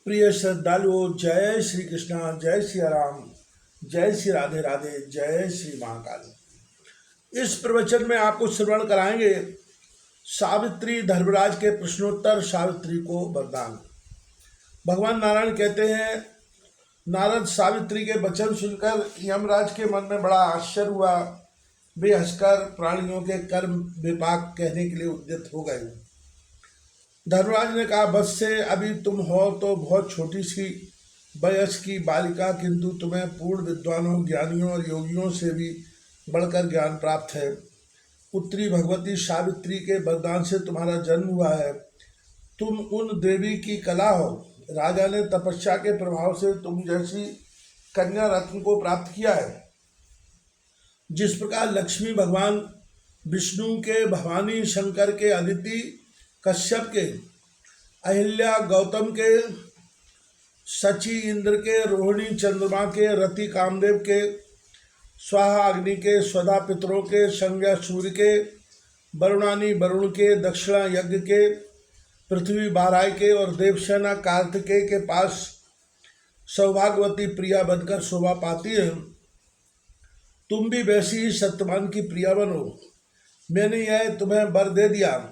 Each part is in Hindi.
प्रिय श्रद्धालुओं, जय श्री कृष्णा, जय श्री राम, जय श्री राधे राधे, जय श्री महाकाल। इस प्रवचन में आपको श्रवण कराएंगे सावित्री धर्मराज के प्रश्नोत्तर। सावित्री को वरदान। भगवान नारायण कहते हैं, नारद सावित्री के वचन सुनकर यमराज के मन में बड़ा आश्चर्य हुआ। वे हंसकर प्राणियों के कर्म विपाक कहने के लिए उद्यत हो गए। धर्मराज ने कहा, बस से अभी तुम हो तो बहुत छोटी सी वयस की बालिका, किंतु तुम्हें पूर्ण विद्वानों, ज्ञानियों और योगियों से भी बढ़कर ज्ञान प्राप्त है। पुत्री भगवती सावित्री के वरदान से तुम्हारा जन्म हुआ है। तुम उन देवी की कला हो। राजा ने तपस्या के प्रभाव से तुम जैसी कन्या रत्न को प्राप्त किया है। जिस प्रकार लक्ष्मी भगवान विष्णु के, भवानी शंकर के, अदिति कश्यप के, अहिल्या गौतम के, शची इंद्र के, रोहिणी चंद्रमा के, रति कामदेव के, स्वाहा अग्नि के, स्वधा पितरों के, संज्ञा सूर्य के, वरुणानी वरुण के, दक्षिणा यज्ञ के, पृथ्वी बाराय के और देवसेना कार्तिकेय के पास सौभाग्यवती प्रिया बनकर शोभा पाती है। तुम भी वैसी ही सत्यवान की प्रिया बनो। मैंने यह तुम्हें वर दे दिया।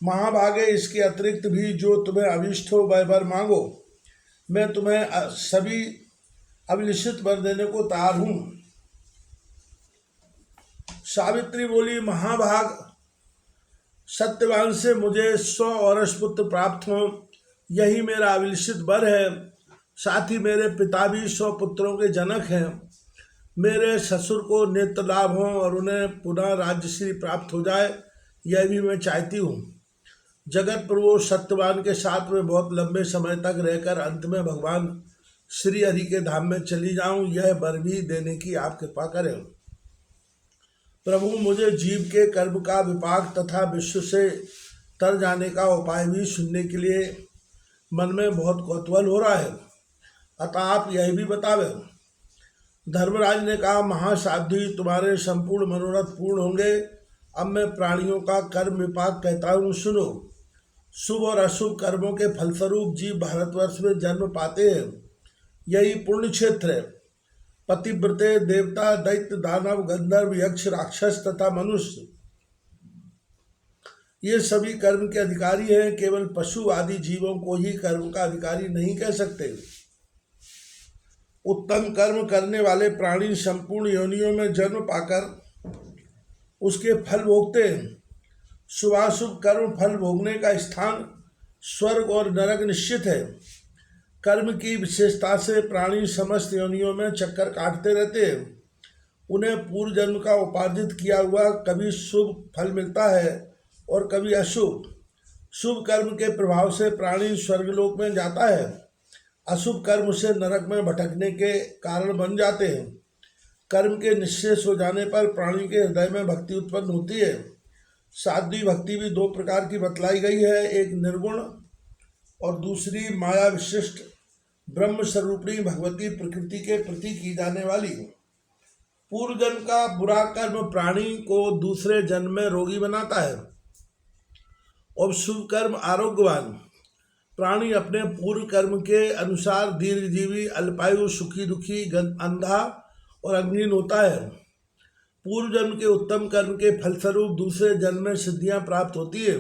महाभागे इसके अतिरिक्त भी जो तुम्हें अभिष्ट हो वह वर मांगो। मैं तुम्हें सभी अभिलषित वर देने को तैयार हूँ। सावित्री बोली, महाभाग, सत्यवान से मुझे 100 औरस पुत्र प्राप्त हों, यही मेरा अभिलषित वर है। साथ ही मेरे पिता भी 100 पुत्रों के जनक हैं। मेरे ससुर को नेत्र लाभ हो और उन्हें पुनः राज्यश्री प्राप्त हो जाए, यह भी मैं चाहती हूँ। जगत प्रभु सत्यवान के साथ में बहुत लंबे समय तक रहकर अंत में भगवान श्री हरि के धाम में चली जाऊं, यह वर भी देने की आप कृपा करें। प्रभु, मुझे जीव के कर्म का विपाक तथा विश्व से तर जाने का उपाय भी सुनने के लिए मन में बहुत कौतूहल हो रहा है, अतः आप यह भी बतावे। धर्मराज ने कहा, महासाध्वी, तुम्हारे संपूर्ण मनोरथ पूर्ण होंगे। अब मैं प्राणियों का कर्म विपाक कहता हूँ, सुनो। शुभ और अशुभ कर्मों के फलस्वरूप जीव भारतवर्ष में जन्म पाते हैं। यही पुण्य क्षेत्र है। पतिव्रते, देवता, दैत्य, दानव, गंधर्व, यक्ष, राक्षस तथा मनुष्य, ये सभी कर्म के अधिकारी हैं। केवल पशु आदि जीवों को ही कर्म का अधिकारी नहीं कह सकते। उत्तम कर्म करने वाले प्राणी संपूर्ण योनियों में जन्म पाकर उसके फल भोगते हैं। शुभाशुभ कर्म फल भोगने का स्थान स्वर्ग और नरक निश्चित है। कर्म की विशेषता से प्राणी समस्त योनियों में चक्कर काटते रहते हैं। उन्हें पूर्व जन्म का उपार्जित किया हुआ कभी शुभ फल मिलता है और कभी अशुभ। शुभ कर्म के प्रभाव से प्राणी स्वर्गलोक में जाता है। अशुभ कर्म से नरक में भटकने के कारण बन जाते हैं। कर्म के निश्चेष हो जाने पर प्राणी के हृदय में भक्ति उत्पन्न होती है। साध्वी भक्ति भी 2 प्रकार की बतलाई गई है, एक निर्गुण और दूसरी माया विशिष्ट ब्रह्म स्वरूपिणी भगवती प्रकृति के प्रति की जाने वाली। पूर्व जन्म का बुरा कर्म प्राणी को दूसरे जन्म में रोगी बनाता है और शुभ कर्म आरोग्यवान। प्राणी अपने पूर्व कर्म के अनुसार दीर्घजीवी, अल्पायु, सुखी दुखी, अंधा और अंगहीन होता है। पूर्व जन्म के उत्तम कर्म के फलस्वरूप दूसरे जन्म में सिद्धियां प्राप्त होती है।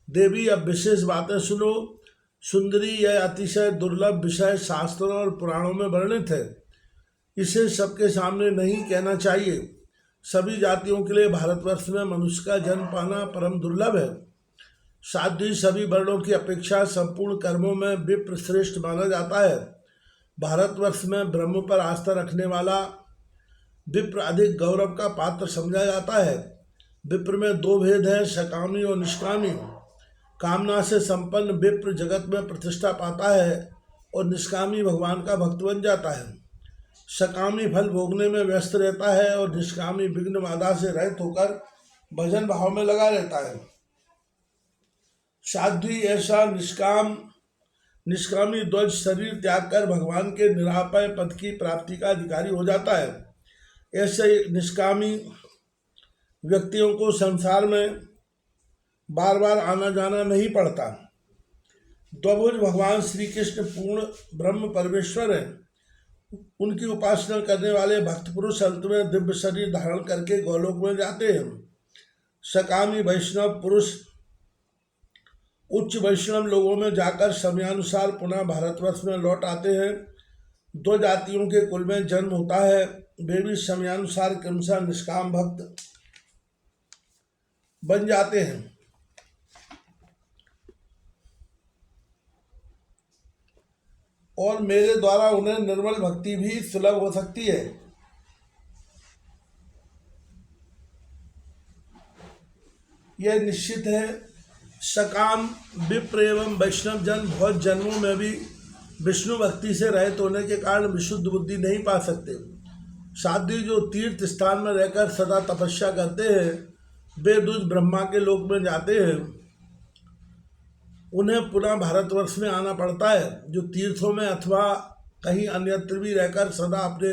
देवी, अब विशेष बातें सुनो। सुंदरी, यह अतिशय दुर्लभ विषय शास्त्रों और पुराणों में वर्णित है। इसे सबके सामने नहीं कहना चाहिए। सभी जातियों के लिए भारतवर्ष में मनुष्य का जन्म पाना परम दुर्लभ है। साध्वी, सभी वर्णों की अपेक्षा संपूर्ण कर्मों में विप्र श्रेष्ठ माना जाता है। भारतवर्ष में ब्रह्म पर आस्था रखने वाला विप्र अधिक गौरव का पात्र समझा जाता है। विप्र में 2 भेद हैं, सकामी और निष्कामी। कामना से संपन्न विप्र जगत में प्रतिष्ठा पाता है और निष्कामी भगवान का भक्त बन जाता है। सकामी फल भोगने में व्यस्त रहता है और निष्कामी विघ्न बाधा से रहित होकर भजन भाव में लगा रहता है। साध्वी, ऐसा निष्कामी ध्वज शरीर त्याग कर भगवान के निरापय पद की प्राप्ति का अधिकारी हो जाता है। ऐसे निष्कामी व्यक्तियों को संसार में बार बार आना जाना नहीं पड़ता। द्विभुज भगवान श्री कृष्ण पूर्ण ब्रह्म परमेश्वर हैं। उनकी उपासना करने वाले भक्त पुरुष अंत में दिव्य शरीर धारण करके गोलोक में जाते हैं। सकामी वैष्णव पुरुष उच्च वैष्णव लोगों में जाकर समयानुसार पुनः भारतवर्ष में लौट आते हैं। दो जातियों के कुल में जन्म होता है, वे भी समयानुसार क्रमशः निष्काम भक्त बन जाते हैं और मेरे द्वारा उन्हें निर्मल भक्ति भी सुलभ हो सकती है। यह निश्चित है। सकाम विप्र एवं वैष्णव जन बहुत जन्मों में भी विष्णु भक्ति से रहित होने के कारण विशुद्ध बुद्धि नहीं पा सकते। साध्वी जो तीर्थ स्थान में रहकर सदा तपस्या करते हैं, वे दुज ब्रह्मा के लोक में जाते हैं। उन्हें पुनः भारतवर्ष में आना पड़ता है। जो तीर्थों में अथवा कहीं अन्यत्र भी रहकर सदा अपने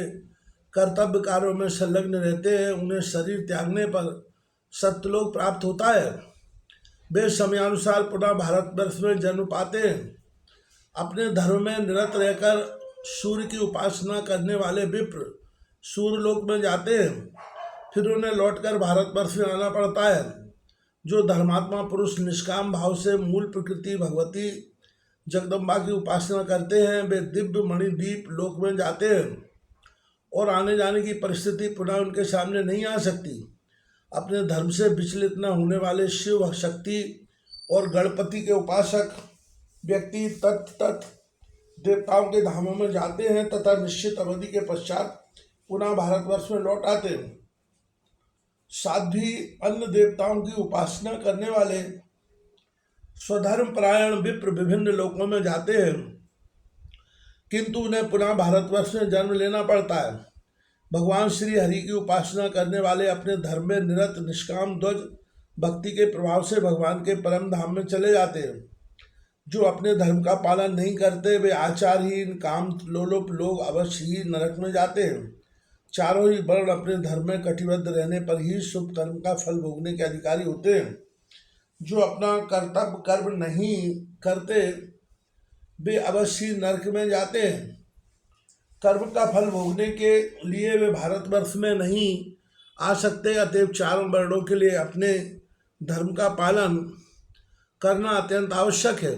कर्तव्य कार्यों में संलग्न रहते हैं, उन्हें शरीर त्यागने पर सत्यलोक प्राप्त होता है। वे समयानुसार पुनः भारतवर्ष में जन्म पाते हैं। अपने धर्म में निरत रहकर सूर्य की उपासना करने वाले विप्र सूर्यलोक में जाते हैं, फिर उन्हें लौटकर भारतवर्ष में आना पड़ता है। जो धर्मात्मा पुरुष निष्काम भाव से मूल प्रकृति भगवती जगदम्बा की उपासना करते हैं, वे दिव्य मणिद्वीप लोक में जाते हैं और आने जाने की परिस्थिति पुनः उनके सामने नहीं आ सकती। अपने धर्म से विचलित न होने वाले शिव शक्ति और गणपति के उपासक व्यक्ति तत् देवताओं के धामों में जाते हैं तथा निश्चित अवधि के पश्चात पुनः भारतवर्ष में लौट आते हैं। साध्वी अन्य देवताओं की उपासना करने वाले स्वधर्म परायण विप्र विभिन्न लोकों में जाते हैं, किंतु उन्हें पुनः भारतवर्ष में जन्म लेना पड़ता है। भगवान श्री हरि की उपासना करने वाले अपने धर्म में निरत निष्काम ध्वज भक्ति के प्रभाव से भगवान के परम धाम में चले जाते हैं। जो अपने धर्म का पालन नहीं करते, वे आचारहीन काम लोलुप लोग अवश्य ही नरक में जाते हैं। चारों ही वर्ण अपने धर्म में कटिबद्ध रहने पर ही शुभ कर्म का फल भोगने के अधिकारी होते हैं। जो अपना कर्तव्य कर्म नहीं करते, वे अवश्य नरक में जाते हैं। कर्म का फल भोगने के लिए वे भारतवर्ष में नहीं आ सकते, अतएव चारों वर्णों के लिए अपने धर्म का पालन करना अत्यंत आवश्यक है।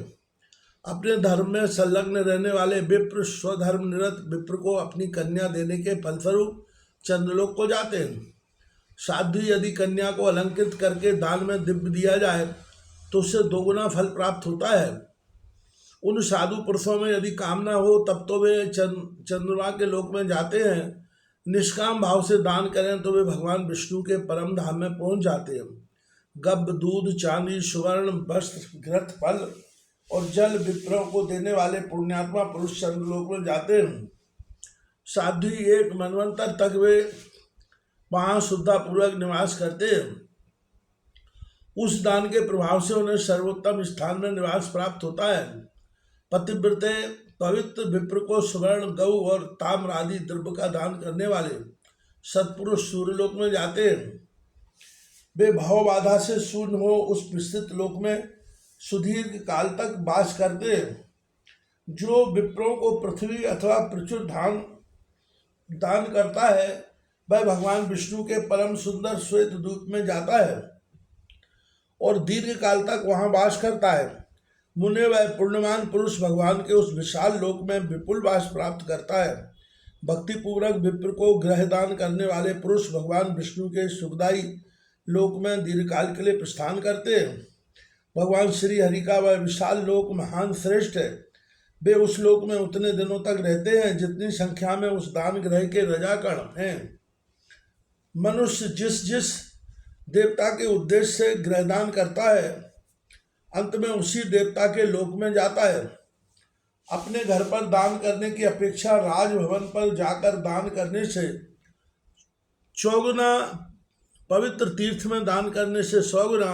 अपने धर्म में संलग्न रहने वाले विप्र स्वधर्म निरत विप्र को अपनी कन्या देने के फलस्वरूप चंद्रलोक को जाते हैं। साध्वी यदि कन्या को अलंकृत करके दान में दिव्य दिया जाए तो उससे दोगुना फल प्राप्त होता है। उन साधु पुरुषों में यदि कामना हो तब तो वे चंद्रमा के लोक में जाते हैं। निष्काम भाव से दान करें तो वे भगवान विष्णु के परम धाम में पहुंच जाते हैं। गब्ब दूध चांदी सुवर्ण वस्त्र घृत फल और जल विप्रों को देने वाले पुण्यात्मा पुरुष चंद्रलोक में जाते हैं। साध्वी एक मनवंतर तक वे वहाँ शुद्धापूर्वक निवास करते हैं। उस दान के प्रभाव से उन्हें सर्वोत्तम स्थान में निवास प्राप्त होता है। पतिव्रते पवित्र विप्र को स्वर्ण गौ और ताम्र आदि द्रव्य का दान करने वाले सत्पुरुष सूर्यलोक में जाते हैं। वे भाव बाधा से शून्य हो उस विस्तृत लोक में सुदीर्घ काल तक वास करते हैं। जो विप्रों को पृथ्वी अथवा प्रचुर दान करता है, वह भगवान विष्णु के परम सुंदर श्वेत द्वीप में जाता है और दीर्घ काल तक वहाँ वास करता है। मुने वह पुण्यवान पुरुष भगवान के उस विशाल लोक में विपुल वास प्राप्त करता है। भक्तिपूर्वक विप्र को ग्रहदान करने वाले पुरुष भगवान विष्णु के सुखदायी लोक में दीर्घकाल के लिए प्रस्थान करते हैं। भगवान श्री हरि का वह विशाल लोक महान श्रेष्ठ है। वे उस लोक में उतने दिनों तक रहते हैं जितनी संख्या में उस दान ग्रह के रजाकण हैं। मनुष्य जिस जिस देवता के उद्देश्य से ग्रहदान करता है, अंत में उसी देवता के लोक में जाता है। अपने घर पर दान करने की अपेक्षा राजभवन पर जाकर दान करने से 100 गुना, पवित्र तीर्थ में दान करने से 100 गुना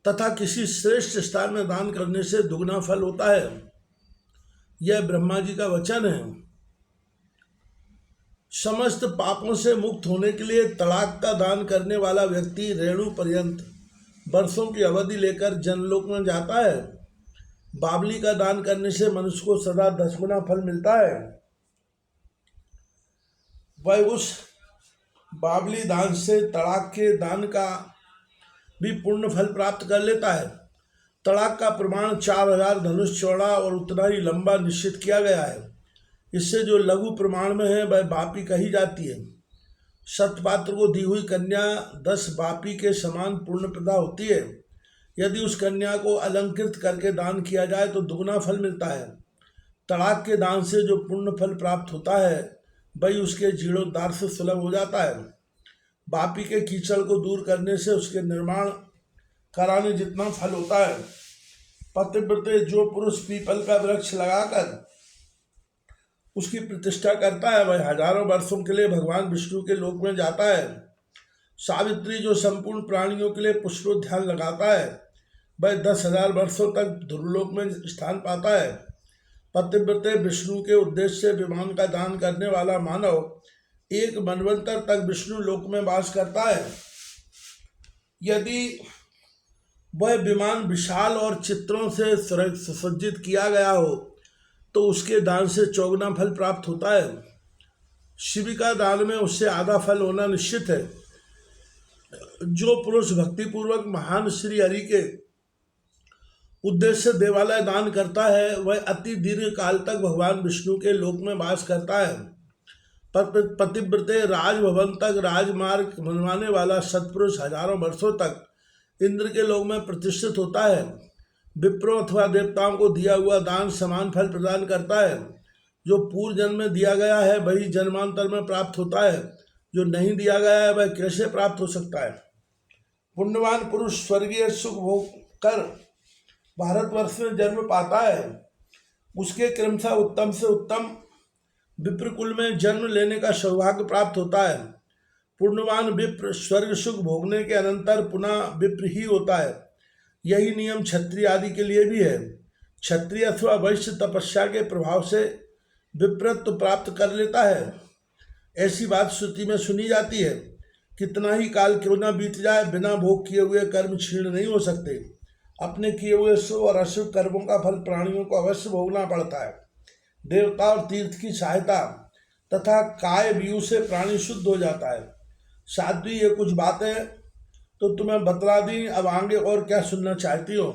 तथा किसी श्रेष्ठ स्थान में दान करने से दुगना फल होता है। यह ब्रह्मा जी का वचन है। समस्त पापों से मुक्त होने के लिए तड़ाक का दान करने वाला व्यक्ति रेणु पर्यंत वर्षों की अवधि लेकर जनलोक में जाता है। बावली का दान करने से मनुष्य को सदा 10 गुना फल मिलता है। वह उस बावली दान से तड़ाक के दान का भी पूर्ण फल प्राप्त कर लेता है। तड़ाक का प्रमाण 4000 धनुष चौड़ा और उतना ही लंबा निश्चित किया गया है। इससे जो लघु प्रमाण में है वह बापी कही जाती है। सतपात्र को दी हुई कन्या 10 बापी के समान पूर्णप्रदा होती है। यदि उस कन्या को अलंकृत करके दान किया जाए तो दुगना फल मिलता है। तड़ाक के दान से जो पूर्ण फल प्राप्त होता है वही उसके जीर्णोद्धार से सुलभ हो जाता है। बापी के कीचड़ को दूर करने से उसके निर्माण कराने जितना फल होता है। पतिव्रते जो पुरुष पीपल का वृक्ष लगाकर उसकी प्रतिष्ठा करता है वह हजारों वर्षों के लिए भगवान विष्णु के लोक में जाता है। सावित्री जो संपूर्ण प्राणियों के लिए पुष्पोद्यान लगाता है वह 10,000 वर्षों तक ध्रुवलोक में स्थान पाता है। पतिव्रते विष्णु के उद्देश्य से विमान का दान करने वाला मानव एक मनवंतर तक विष्णु लोक में वास करता है। यदि वह विमान विशाल और चित्रों से सुसज्जित किया गया हो तो उसके दान से 4 गुना फल प्राप्त होता है। शिविका दान में उससे आधा फल होना निश्चित है। जो पुरुष भक्तिपूर्वक महान श्री हरि के उद्देश्य से देवालय दान करता है वह अति दीर्घ काल तक भगवान विष्णु के लोक में वास करता है। पतिव्रते राजभवन तक राजमार्ग बनवाने वाला सत्पुरुष हजारों वर्षों तक इंद्र के लोक में प्रतिष्ठित होता है। विप्रो अथवा देवताओं को दिया हुआ दान समान फल प्रदान करता है। जो पूर्व जन्म में दिया गया है वही जन्मांतर में प्राप्त होता है। जो नहीं दिया गया है वह कैसे प्राप्त हो सकता है। पुण्यवान पुरुष स्वर्गीय सुख भोग कर भारतवर्ष में जन्म पाता है। उसके क्रमशः उत्तम से उत्तम विप्रकुल में जन्म लेने का सौभाग्य प्राप्त होता है। पुण्यवान विप्र स्वर्ग सुख भोगने के अनंतर पुनः विप्र ही होता है। यही नियम क्षत्रिय आदि के लिए भी है। क्षत्रिय अथवा वैश्य तपस्या के प्रभाव से विप्रत्व प्राप्त कर लेता है। ऐसी बात श्रुति में सुनी जाती है। कितना ही काल क्यों न बीत जाए बिना भोग किए हुए कर्म क्षीण नहीं हो सकते। अपने किए हुए शुभ और अशुभ कर्मों का फल प्राणियों को अवश्य भोगना पड़ता है। देवता और तीर्थ की सहायता तथा काय व्यू से प्राणी शुद्ध हो जाता है। साध्वी ये कुछ बातें तो तुम्हें बतला दी, अब आगे और क्या सुनना चाहती हो।